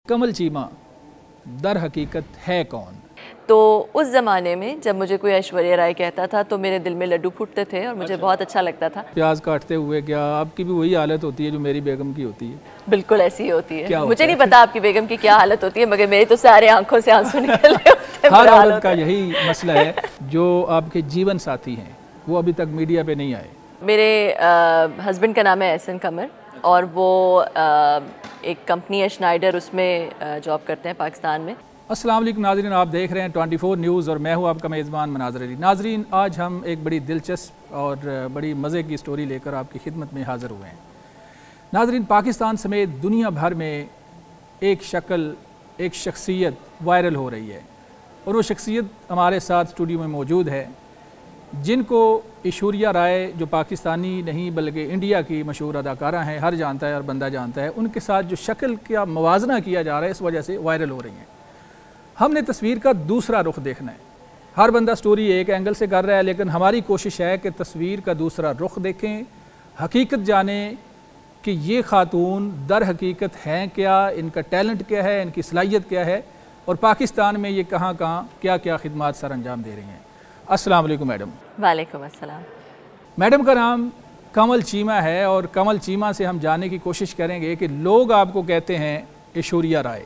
कमल चीमा दर हकीकत है कौन? तो उस ज़माने में जब मुझे कोई ऐश्वर्या राय कहता था तो मेरे दिल में लड्डू फूटते थे और मुझे बहुत अच्छा लगता था। प्याज काटते हुए क्या आपकी भी वही हालत होती है जो मेरी बेगम की होती है? बिल्कुल ऐसी ही होती है। मुझे नहीं है? पता आपकी बेगम की क्या हालत होती है, मगर मेरी तो सारे आंखों से आंसू निकल रहे होते हैं। हर औरत का यही मसला है। जो आपके जीवन साथी हैं वो अभी तक मीडिया पे नहीं आए। मेरे हस्बैंड का नाम है एहसन कमर और वो एक कंपनी है स्नाइडर, उसमें जॉब करते हैं पाकिस्तान में। अस्सलाम वालेकुम नाज़रीन, आप देख रहे हैं 24 न्यूज़ और मैं हूं आपका मेज़बान मनाज़र अली। नाज़रीन, आज हम एक बड़ी दिलचस्प और बड़ी मज़े की स्टोरी लेकर आपकी खिदमत में हाज़िर हुए हैं। नाज़रीन, पाकिस्तान समेत दुनिया भर में एक शक्ल, एक शख्सियत वायरल हो रही है और वो शख्सियत हमारे साथ स्टूडियो में मौजूद है, जिनको ऐश्वर्या राय, जो पाकिस्तानी नहीं बल्कि इंडिया की मशहूर अदाकारा हैं, हर जानता है और बंदा जानता है, उनके साथ जो शक्ल का मवाजना किया जा रहा है इस वजह से वायरल हो रही हैं। हमने तस्वीर का दूसरा रुख देखना है। हर बंदा स्टोरी एक एंगल से कर रहा है, लेकिन हमारी कोशिश है कि तस्वीर का दूसरा रुख देखें, हकीकत जानें कि ये खातून दर हकीकत हैं क्या, इनका टैलेंट क्या है, इनकी सलाहियत क्या है और पाकिस्तान में ये कहाँ क्या क्या खिदमात सर अंजाम दे रही हैं। अस्सलाम वालेकुम मैडम। वालेकुम अस्सलाम। मैडम का नाम कमल चीमा है और कमल चीमा से हम जानने की कोशिश करेंगे कि लोग आपको कहते हैं ऐश्वर्या राय,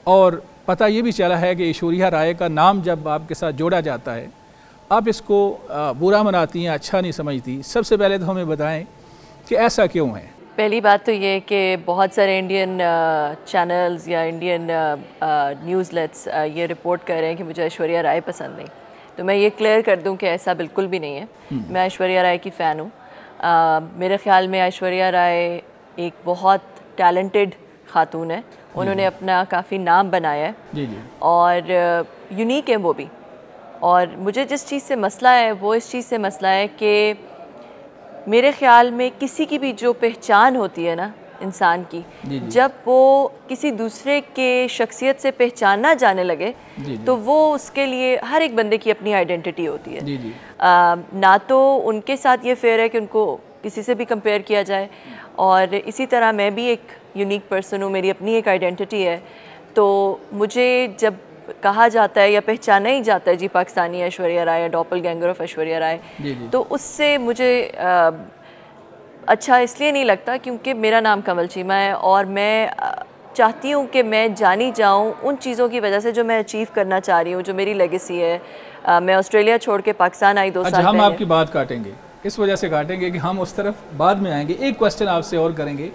और पता ये भी चला है कि ऐश्वर्या राय का नाम जब आपके साथ जोड़ा जाता है आप इसको बुरा मनाती हैं, अच्छा नहीं समझती। सबसे पहले तो हमें बताएं कि ऐसा क्यों है? पहली बात तो ये कि बहुत सारे इंडियन चैनल्स या इंडियन न्यूज़लेट्स ये रिपोर्ट कर रहे हैं कि मुझे ऐश्वर्या राय पसंद नहीं। तो मैं ये क्लियर कर दूं कि ऐसा बिल्कुल भी नहीं है। मैं ऐश्वर्या राय की फ़ैन हूँ। मेरे ख़्याल में ऐश्वर्या राय एक बहुत टैलेंटेड खातून है। उन्होंने अपना काफ़ी नाम बनाया है जी जी, और यूनिक है वो भी। और मुझे जिस चीज़ से मसला है वो इस चीज़ से मसला है कि मेरे ख़्याल में किसी की भी जो पहचान होती है ना इंसान की, जी जी, जब वो किसी दूसरे के शख्सियत से पहचानना जाने लगे जी जी, तो वो उसके लिए हर एक बंदे की अपनी आइडेंटिटी होती है। जी जी, ना तो उनके साथ ये फेयर है कि उनको किसी से भी कंपेयर किया जाए, और इसी तरह मैं भी एक यूनिक पर्सन हूँ, मेरी अपनी एक आइडेंटिटी है। तो मुझे जब कहा जाता है या पहचाना ही जाता है जी पाकिस्तानी ऐश्वर्या राय या डॉपलगैंगर ऑफ ऐश्वर्या राय, तो उससे मुझे अच्छा इसलिए नहीं लगता क्योंकि मेरा नाम कमल चीमा है और मैं चाहती हूँ कि मैं जानी जाऊँ उन चीज़ों की वजह से जो मैं अचीव करना चाह रही हूँ, जो मेरी लेगेसी है। मैं ऑस्ट्रेलिया छोड़ के पाकिस्तान आई 2 साल पहले। हम आपकी बात काटेंगे, इस वजह से काटेंगे कि हम उस तरफ बाद में आएंगे। एक क्वेश्चन आपसे और करेंगे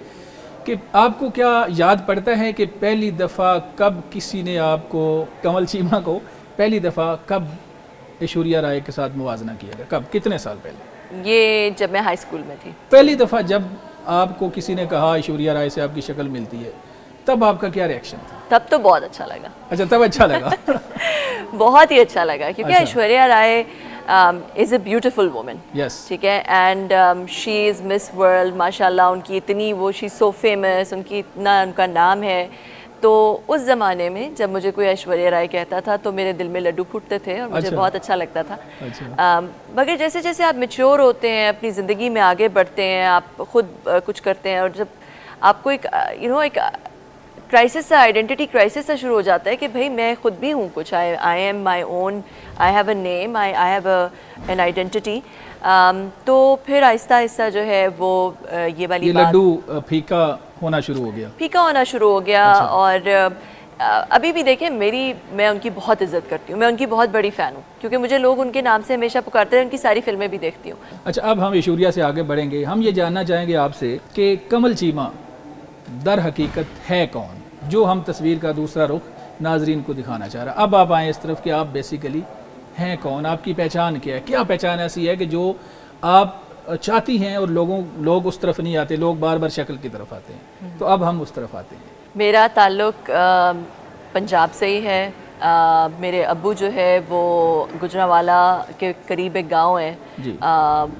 कि आपको क्या याद पड़ता है कि पहली दफ़ा कब किसी ने आपको, कमल चीमा को पहली दफ़ा कब ऐश्वर्या राय के साथ मुवाजना किया गया? कब, कितने साल पहले? ये जब मैं हाई स्कूल में थी। पहली दफ़ा जब आपको किसी ने कहा ऐश्वर्या राय से आपकी शक्ल मिलती है, तब आपका क्या रिएक्शन था? तब तो बहुत अच्छा लगा। अच्छा, तब अच्छा लगा। बहुत ही अच्छा लगा क्योंकि अच्छा। Aishwarya Rai is a beautiful woman. Yes, ठीक है, and she is Miss World माशाल्लाह। उनकी इतनी वो, शी सो फेमस, उनकी इतना उनका नाम है। तो उस ज़माने में जब मुझे कोई ऐश्वर्या राय कहता था तो मेरे दिल में लड्डू फूटते थे और मुझे बहुत अच्छा लगता था। मगर जैसे जैसे आप मैच्योर होते हैं, अपनी ज़िंदगी में आगे बढ़ते हैं, आप खुद कुछ करते हैं और जब आपको एक एक क्राइसिस सा, आइडेंटिटी क्राइसिस सा शुरू हो जाता है कि भाई मैं खुद भी हूँ कुछ, I am my own, I have a name, I have an identity. तो फिर आहिस्ता आहिस्ता जो है वो ये वाली बात, लड्डू फीका होना शुरू हो गया, फीका होना शुरू हो गया। अच्छा। और अभी भी देखें, मैं उनकी बहुत इज्जत करती हूँ, मैं उनकी बहुत बड़ी फ़ैन हूँ क्योंकि मुझे लोग उनके नाम से हमेशा पुकारते हैं, उनकी सारी फिल्में भी देखती हूँ। अच्छा, अब हम ऐश्वर्या से आगे बढ़ेंगे। हम ये जानना चाहेंगे आपसे कि कमल चीमा दर हकीकत है कौन, जो हम तस्वीर का दूसरा रुख नाजरीन को दिखाना चाह रहा है। अब आप आएँ इस तरफ कि आप बेसिकली हैं कौन, आपकी पहचान क्या है? क्या पहचान ऐसी है कि जो आप चाहती हैं और लोग उस तरफ नहीं आते, लोग बार बार शक्ल की तरफ आते हैं? तो अब हम उस तरफ आते हैं। मेरा ताल्लुक पंजाब से ही है। मेरे अब्बू जो है वो गुजरांवाला के करीब एक गांव है,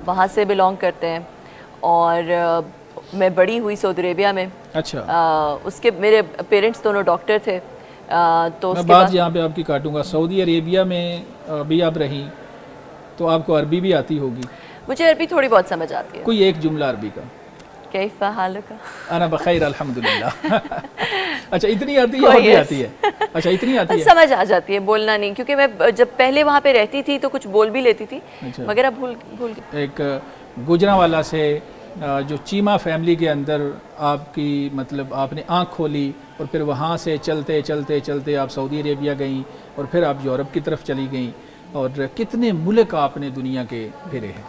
वहाँ से बिलोंग करते हैं। और मैं बड़ी हुई सऊदी अरेबिया में। अच्छा। उसके मेरे पेरेंट्स दोनों डॉक्टर थे। तो मैं बात यहाँ पे आपकी काटूंगा, सऊदी अरेबिया में भी आप रही तो आपको अरबी भी आती होगी? मुझे अरबी थोड़ी बहुत समझ आती है। कोई एक जुमला अरबी का? कैफ़ा हालुका? अना बखैर अल्हम्दुलिल्लाह। अच्छा, इतनी आती है और भी आती है? अच्छा, इतनी आती है, समझ आ जाती है, बोलना नहीं, क्योंकि मैं जब पहले वहाँ पे रहती थी तो कुछ बोल भी लेती थी। अच्छा। मगर अब भूल एक गुजरांवाला से जो चीमा फैमिली के अंदर आपकी मतलब आपने आंख खोली और फिर वहाँ से चलते चलते चलते आप सऊदी अरेबिया गई और फिर आप यूरोप की तरफ चली गई और कितने मुल्क आपने दुनिया के फिरे हैं?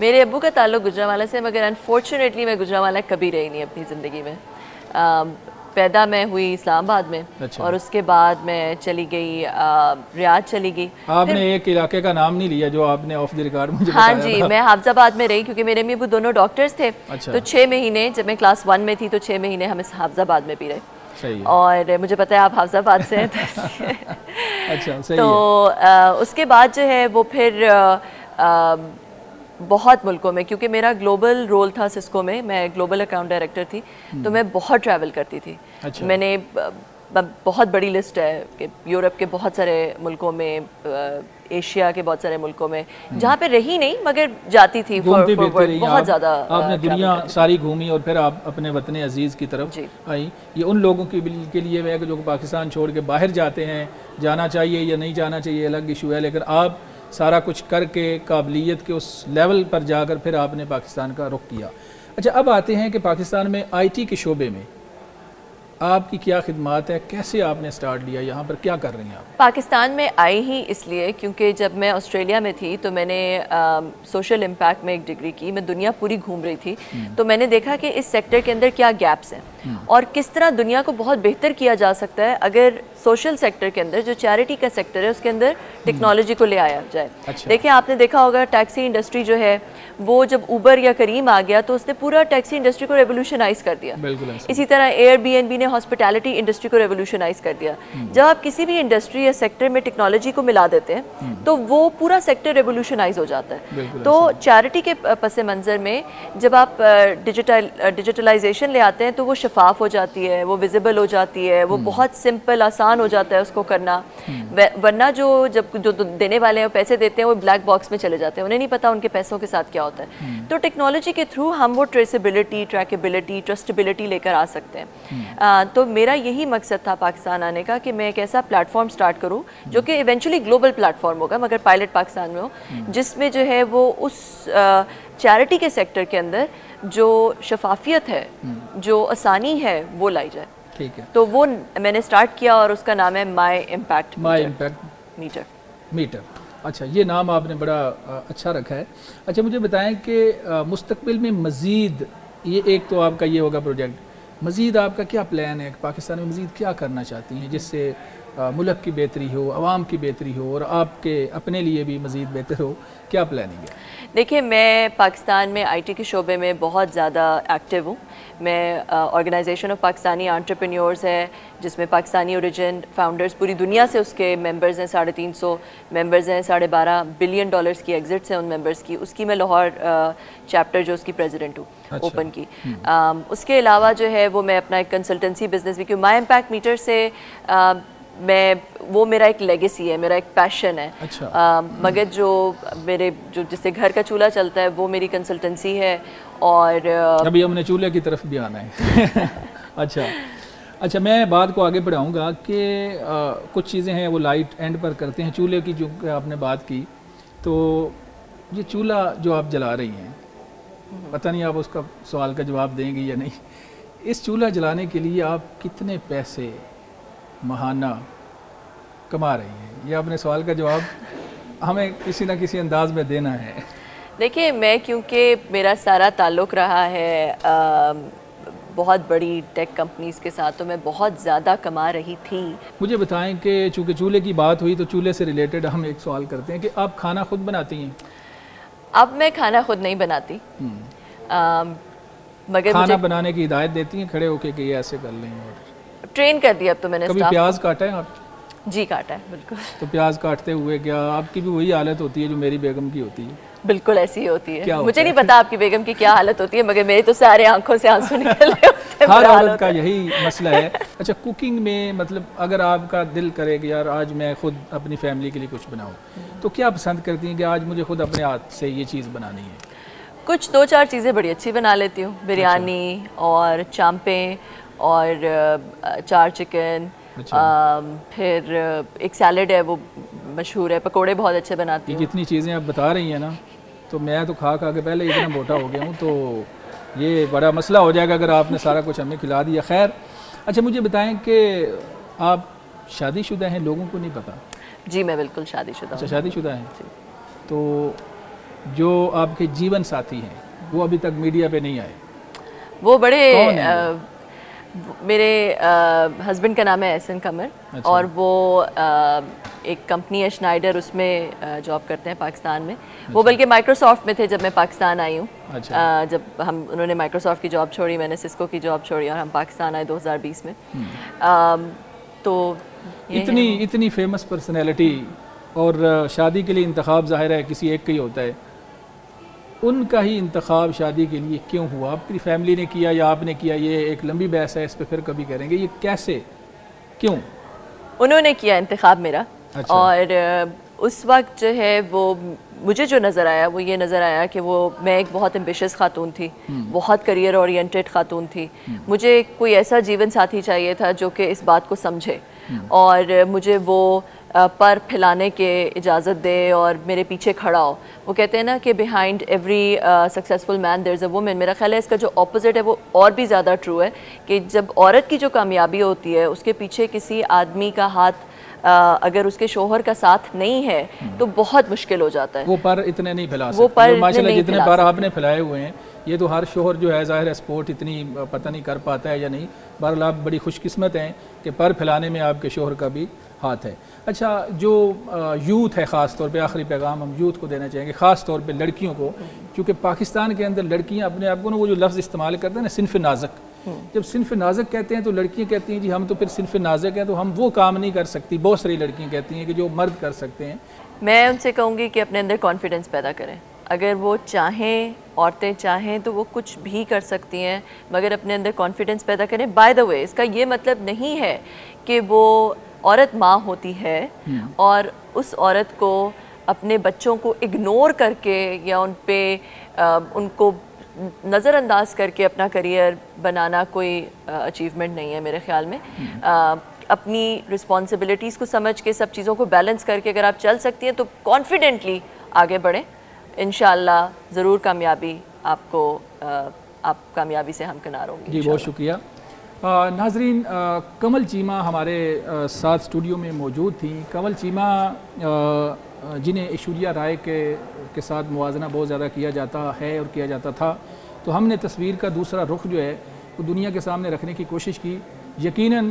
मेरे अब्बू का ताल्लुक गुजरांवाला से, मगर अनफॉर्चुनेटली मैं गुजरांवाला कभी रही नहीं अपनी ज़िंदगी में। पैदा मैं हुई इस्लामाबाद में। अच्छा। और उसके बाद मैं चली गई रियाद चली गई। आपने एक इलाके का नाम नहीं लिया जो आपने ऑफ द रिकॉर्ड मुझे बताया। हाँ जी, मैं हाफजाबाद में रही क्योंकि मेरे अम्मी अब्बू दोनों डॉक्टर्स थे। अच्छा। तो 6 महीने जब मैं क्लास 1 में थी तो 6 महीने हम इस हाफजाबाद में भी रहे। सही है। और मुझे पता है आप हाफजाबाद से हैं। अच्छा, सही तो उसके बाद जो है वो फिर बहुत मुल्कों में, क्योंकि मेरा ग्लोबल रोल था सिस्को में, मैं ग्लोबल अकाउंट डायरेक्टर थी, तो मैं बहुत ट्रैवल करती थी। अच्छा। मैंने बहुत बड़ी लिस्ट है कि यूरोप के बहुत सारे मुल्कों में, एशिया के बहुत सारे मुल्कों में, जहाँ पे रही नहीं मगर जाती थी बहुत ज़्यादा। आपने दुनिया सारी घूमी और फिर आप अपने वतन अजीज़ की तरफ आई। ये उन लोगों के लिए है जो पाकिस्तान छोड़ के बाहर जाते हैं, जाना चाहिए या नहीं जाना चाहिए अलग इशू है, लेकिन आप सारा कुछ करके काबिलियत के उस लेवल पर जाकर फिर आपने पाकिस्तान का रुख किया। अच्छा, अब आते हैं कि पाकिस्तान में आईटी के शोबे में आपकी क्या खिदमात है, कैसे आपने स्टार्ट लिया, यहाँ पर क्या कर रही हैं आप? पाकिस्तान में आई ही इसलिए क्योंकि जब मैं ऑस्ट्रेलिया में थी तो मैंने सोशल इम्पैक्ट में एक डिग्री की। मैं दुनिया पूरी घूम रही थी, तो मैंने देखा कि इस सेक्टर के अंदर क्या गैप्स हैं और किस तरह दुनिया को बहुत बेहतर किया जा सकता है अगर सोशल सेक्टर के अंदर, जो चैरिटी का सेक्टर है, उसके अंदर टेक्नोलॉजी को ले आया जाए। अच्छा। देखिए, आपने देखा होगा टैक्सी इंडस्ट्री जो है वो जब उबर या करीम आ गया तो उसने पूरा टैक्सी इंडस्ट्री को रेवोल्यूशनाइज कर दिया। इसी तरह एयरबीएनबी ने हॉस्पिटैलिटी इंडस्ट्री को रेवोल्यूशनाइज कर दिया। जब आप किसी भी इंडस्ट्री या सेक्टर में टेक्नोलॉजी को मिला देते हैं तो वो पूरा सेक्टर रेवोल्यूशनाइज हो जाता है। तो चैरिटी के पस मंजर में जब आप डिजिटलाइजेशन ले आते हैं तो वो शफाफ हो जाती है, वो विजिबल हो जाती है, वो बहुत सिंपल आसान हो जाता है उसको करना। वरना जो देने वाले हैं पैसे देते हैं वो ब्लैक बॉक्स में चले जाते हैं, उन्हें नहीं पता उनके पैसों के साथ क्या होता है। तो टेक्नोलॉजी के थ्रू हम वो ट्रेसेबिलिटी, ट्रैकेबिलिटी, ट्रस्टेबिलिटी लेकर आ सकते हैं। तो मेरा यही मकसद था पाकिस्तान आने का कि मैं एक ऐसा प्लेटफॉर्म स्टार्ट करूं जो कि इवेंचुअली ग्लोबल प्लेटफॉर्म होगा, मगर पायलट पाकिस्तान में हो, जिसमें जो है वो उस चैरिटी के सेक्टर के अंदर जो शफाफियत है, जो आसानी है, वो लाई जाए। ठीक है। तो वो मैंने स्टार्ट किया और उसका नाम है माई इम्पैक्ट मीटर। अच्छा, ये नाम आपने बड़ा अच्छा रखा है। अच्छा, मुझे बताएं कि मुस्तकबिल में मज़ीद, ये एक तो आपका ये होगा प्रोजेक्ट, मज़ीद आपका क्या प्लान है? पाकिस्तान में मज़ीद क्या करना चाहती हैं जिससे मुल्क की बेहतरी हो, आवाम की बेहतरी हो और आपके अपने लिए भी मज़ीद बेहतर हो? क्या प्लानिंग है? देखिए, मैं पाकिस्तान में आईटी के शोबे में बहुत ज़्यादा एक्टिव हूँ। मैं ऑर्गेनाइजेशन ऑफ पाकिस्तानी एंटरप्रेन्योर्स है जिसमें पाकिस्तानी ओरिजिन फाउंडर्स पूरी दुनिया से उसके मेंबर्स हैं, 350 मेंबर्स हैं, $12.5 बिलियन की एग्जिट्स हैं उन मेंबर्स की। उसकी मैं लाहौर चैप्टर जो उसकी प्रेसिडेंट हूँ। अच्छा। ओपन की। उसके अलावा जो है वो मैं अपना एक कंसल्टेंसी बिजनेस भी, क्योंकि माई इम्पैक्ट मीटर से वो मेरा एक लेगेसी है, मेरा एक पैशन है। अच्छा। मगर जो जिससे घर का चूल्हा चलता है वो मेरी कंसल्टेंसी है। और अभी हमने चूल्हे की तरफ भी आना है। अच्छा, मैं बात को आगे बढ़ाऊंगा कि कुछ चीज़ें हैं वो लाइट एंड पर करते हैं। चूल्हे की जो आपने बात की, तो ये चूल्हा जो आप जला रही हैं, पता नहीं आप उसका सवाल का जवाब देंगी या नहीं। इस चूल्हा जलाने के लिए आप कितने पैसे महाना कमा रही हैं? ये आपने सवाल का जवाब हमें किसी न किसी अंदाज में देना है। देखिए, मैं क्योंकि मेरा सारा ताल्लुक़ रहा है बहुत बड़ी टेक कंपनीज़ के साथ, तो मैं बहुत ज़्यादा कमा रही थी। मुझे बताएं कि चूँकि चूल्हे की बात हुई तो चूल्हे से रिलेटेड हम एक सवाल करते हैं कि आप खाना खुद बनाती हैं? अब मैं खाना खुद नहीं बनाती, मगर खाना बनाने की हिदायत देती हैं खड़े होके कि ये ऐसे कर लें? और ट्रेन कर दिया अब तो मैंने। कभी प्याज काटा है आप? जी, काटा है, बिल्कुल। तो प्याज काटते हुए क्या आपकी भी वही हालत होती है जो मेरी बेगम की होती है? बिल्कुल ऐसी ही होती है। मुझे नहीं पता आपकी बेगम की क्या हालत होती है, मगर मेरी तो सारे आंखों से आंसू निकल रहे होते हैं। हर औरत का यही मसला है। अच्छा, कुकिंग में मतलब अगर आपका दिल करे कि यार आज मैं खुद अपनी फैमिली के लिए कुछ बनाऊं, तो क्या पसंद करती हैं कि आज मुझे खुद अपने हाथ से ये चीज़ बनानी है? कुछ 2-4 चीज़ें बड़ी अच्छी बना लेती हूँ। बिरयानी और चांपें और 4 चिकन, फिर एक सैलड है वो मशहूर है, पकोड़े बहुत अच्छे बनाती हूँ। जितनी चीज़ें आप बता रही हैं ना, तो मैं तो खा के पहले इतना मोटा हो गया हूँ, तो ये बड़ा मसला हो जाएगा अगर आपने सारा कुछ हमें खिला दिया। खैर, अच्छा मुझे बताएं कि आप शादीशुदा हैं, लोगों को नहीं पता। जी मैं बिल्कुल शादीशुदा। अच्छा शादीशुदा हैं। तो जो आपके जीवन साथी हैं वो अभी तक मीडिया पे नहीं आए, वो बड़े मेरे हस्बैंड का नाम है एहसन कमर। अच्छा। और वो एक कंपनी है श्नाइडर, उसमें जॉब करते हैं पाकिस्तान में। अच्छा। वो बल्कि माइक्रोसॉफ्ट में थे जब मैं पाकिस्तान आई हूँ। अच्छा। जब उन्होंने माइक्रोसॉफ्ट की जॉब छोड़ी, मैंने सिस्को की जॉब छोड़ी और हम पाकिस्तान आए 2020 में। तो इतनी फेमस पर्सनैलिटी, और शादी के लिए इंतखाब ज़ाहिर है किसी एक का ही होता है, उनका ही इंतखाब शादी के लिए क्यों हुआ? आपकी फैमिली ने किया या आपने किया? ये एक लंबी बहस है, इस पर फिर कभी करेंगे। ये कैसे, क्यों? उन्होंने किया इंतखाब मेरा। अच्छा। और उस वक्त जो है वो मुझे जो नज़र आया वो ये नज़र आया कि वो मैं एक बहुत एम्बिशियस खातून थी, बहुत करियर ओरिएंटेड खातून थी। मुझे कोई ऐसा जीवन साथी चाहिए था जो कि इस बात को समझे और मुझे वो पर फैलाने के इजाज़त दे और मेरे पीछे खड़ा हो। वो कहते हैं ना कि behind every successful man there is a woman. मेरा ख्याल है इसका जो ऑपोजिट है वो और भी ज़्यादा ट्रू है कि जब औरत की जो कामयाबी होती है उसके पीछे किसी आदमी का हाथ अगर उसके शोहर का साथ नहीं है तो बहुत मुश्किल हो जाता है। वो पर इतने नहीं फैला सकते। वो पर माशाल्लाह जितने पर आपने फैलाए हुए हैं, ये तो हर शोहर जो है ज़ाहिर है स्पोर्ट इतनी पता नहीं कर पाता है या नहीं। बहरहाल आप बड़ी खुशकिस्मत हैं कि पर फैलाने में आपके शोहर का भी हाथ है। अच्छा, जो यूथ है ख़ास तौर पे, आखिरी पैगाम हम यूथ को देना चाहेंगे, ख़ास तौर पे लड़कियों को, क्योंकि पाकिस्तान के अंदर लड़कियां अपने आप को ना वो जो लफ्ज़ इस्तेमाल करते हैं ना सिन्फ़ नाज़क, जब सिन्फ़ नाज़क कहते हैं तो लड़कियां कहती हैं जी हम तो फिर सिन्फ़ नाज़क हैं, तो हम वो काम नहीं कर सकती। बहुत सारी लड़कियां कहती हैं कि जो मर्द कर सकते हैं। मैं उनसे कहूँगी कि अपने अंदर कॉन्फिडेंस पैदा करें। अगर वो चाहें, औरतें चाहें तो वो कुछ भी कर सकती हैं, मगर अपने अंदर कॉन्फिडेंस पैदा करें। बाय द वे, इसका ये मतलब नहीं है कि वो औरत माँ होती है और उस औरत को अपने बच्चों को इग्नोर करके या उन पे उनको नज़रअंदाज करके अपना करियर बनाना कोई अचीवमेंट नहीं है मेरे ख्याल में। अपनी रिस्पॉन्सिबिलिटीज़ को समझ के सब चीज़ों को बैलेंस करके अगर आप चल सकती हैं तो कॉन्फिडेंटली आगे बढ़ें। इंशाअल्लाह ज़रूर कामयाबी आपको आप कामयाबी से हमकिनार होंगे। जी बहुत शुक्रिया। नाजरीन, कमल चीमा हमारे साथ स्टूडियो में मौजूद थी। कमल चीमा जिन्हें ऐश्वर्या राय के साथ मुवाजना बहुत ज़्यादा किया जाता है और किया जाता था, तो हमने तस्वीर का दूसरा रुख जो है वो दुनिया के सामने रखने की कोशिश की। यकीनन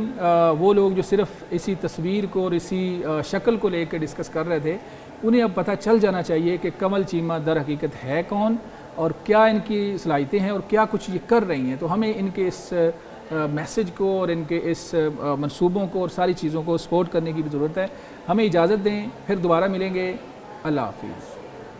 वो लोग जो सिर्फ़ इसी तस्वीर को और इसी शक्ल को लेकर डिस्कस कर रहे थे, उन्हें अब पता चल जाना चाहिए कि कमल चीमा दर हकीकत है कौन और क्या इनकी सलाहियतें हैं और क्या कुछ ये कर रही हैं। तो हमें इनके इस मैसेज को और इनके इस मंसूबों को और सारी चीज़ों को सपोर्ट करने की भी ज़रूरत है। हमें इजाज़त दें, फिर दोबारा मिलेंगे। अल्लाह हाफ़िज़।